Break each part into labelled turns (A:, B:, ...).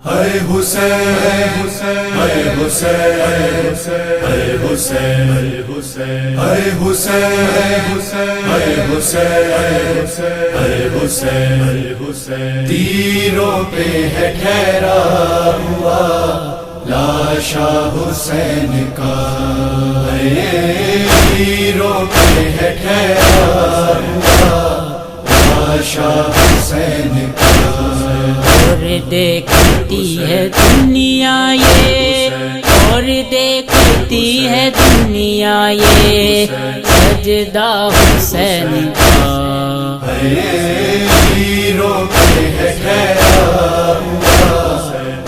A: ہائے حسین ہائے حسین ہائے حسین ہائے حسین ہائے حسین ہائے حسین تیروں پہ ہے ٹھہرا ہوا لاشا حسین کا، تیروں پہ ہے ٹھہرا ہوا لاشا حسین کا۔
B: اور دیکھتی ہے دنیا یہ، اور دیکھتی ہے دنیا یہ سجدہ حسین کا۔
A: تیروں پہ ہے ٹھہرا ہوا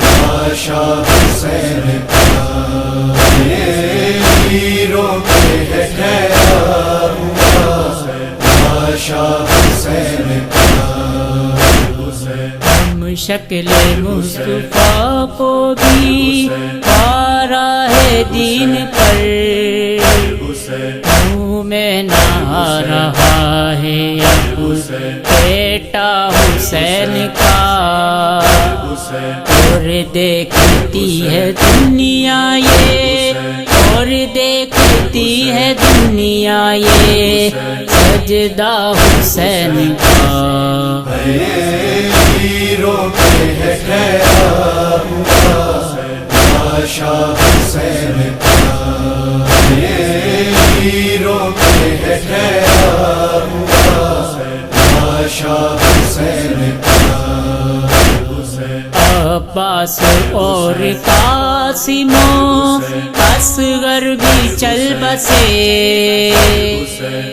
A: لاشا حسین کا، تیروں پہ ہے ٹھہرا ہوا لاشا حسین کا۔
B: شکل مصطفیٰ کو بھی پارا ہے دین پر، منہ میں نہ رہا ہے اب بیٹا حسین کا۔ اور دیکھتی ہے دنیا یہ، اور دیکھتی ہے دنیا یہ سجدہ حسین کا۔
A: تیروں پہ ہے ٹھہرا ہوا لاشا حسین کا، تیروں پہ ہے ٹھہرا ہوا لاشا حسین کا۔
B: عباس اور قاسم اصغر بھی چل بسے،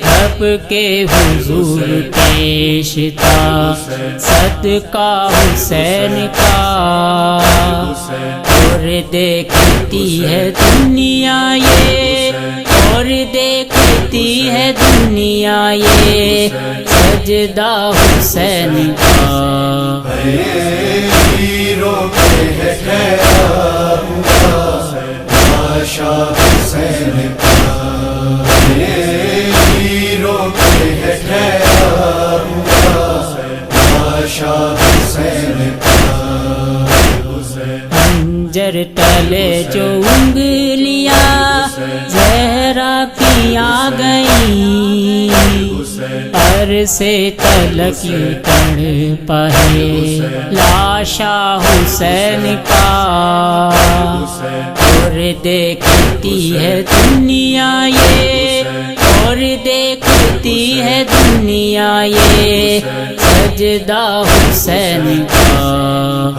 B: رب کے حضور پیش تھا صدقہ حسین کا۔ اور دیکھتی ہے دنیا یہ، اور دیکھتی ہے دنیا یہ سجدہ حسین کا۔
A: تیروں پہ ہے ٹھہرا ہوا لاشا حسین کا، تیروں پہ ہے ٹھہرا ہوا لاشا حسین کا۔
B: خنجر تلے جو انگلیاں زہرا کی آ گئیں، عرصے تلک یوں تڑپا ہے لاشا حسین کا۔ اور دیکھتی ہے دنیا یہ، اور دیکھتی ہے دنیا یہ سجدہ حسین کا۔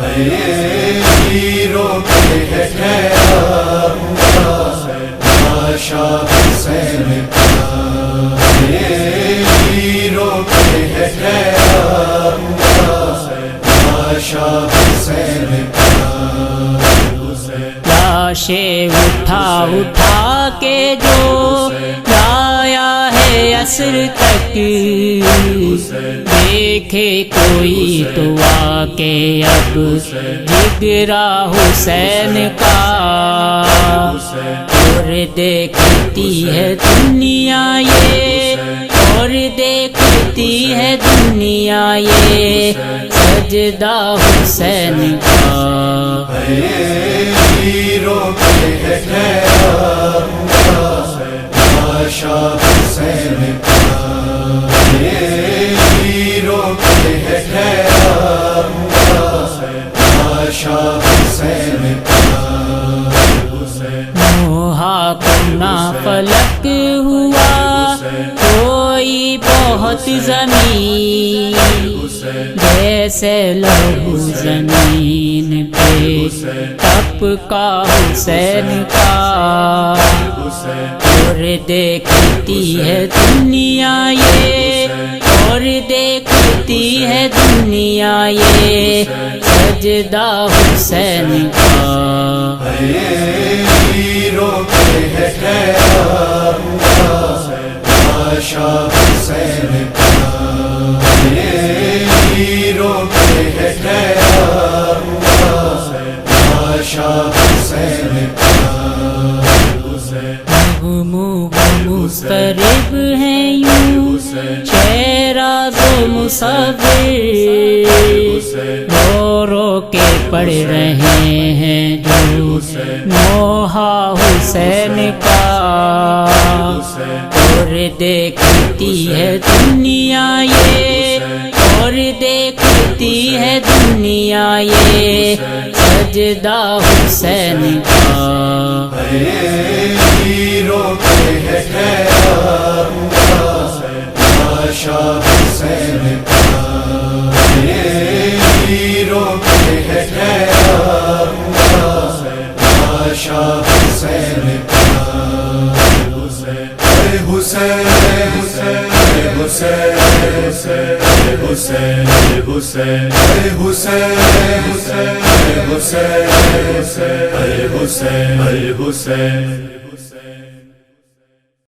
A: تیروں پہ ہے ٹھہرا ہوا لاشا حسین کا، تیروں پہ ہے ٹھہرا ہوا لاشا حسین کا۔
B: لاشیں اٹھا اٹھا کے جو لایا ہے عصر تک، دیکھے کوئی تو آ کے اب جگرا حسین کا۔ اور دیکھتی ہے دنیا یہ، اور دیکھتی ہے دنیا یہ سجدہ حسین کا۔
A: تیروں پہ ہے ٹھہرا ہوا لاشا حسین کا، تیروں پہ ہے ٹھہرا ہوا لاشا حسین کا۔
B: نوحہ کو نہ فلک ہوا کوئی بہت زمین، جیسے لہو زمین پہ تپ کا حسین کا۔ اور دیکھتی ہے دنیا یہ، اور دیکھتی ہے دنیا یہ سجدہ حسین کا۔
A: تیروں پہ ہے ٹھہرا ہوا لاشا حسین کا، تیروں پہ ہے ٹھہرا ہوا لاشا حسین کا۔
B: مضطرب ہیں یوں شیراز و مصور، رو رو کے پڑھ پڑھ رہے ہیں جو نوحہ حسین کا، اور دیکھتی ہے دنیا یہ، اور دیکھتی ہے دنیا یہ سجدہ حسین کا۔
A: ہیروں پہ ہے ٹھہرا ہوا لاشا حسین کا، ہیروں پہ ہے ٹھہرا ہوا لاشا حسین کا۔ حسین حسین حسین حسین حسین حسین حسین حسین حسین حسین حسین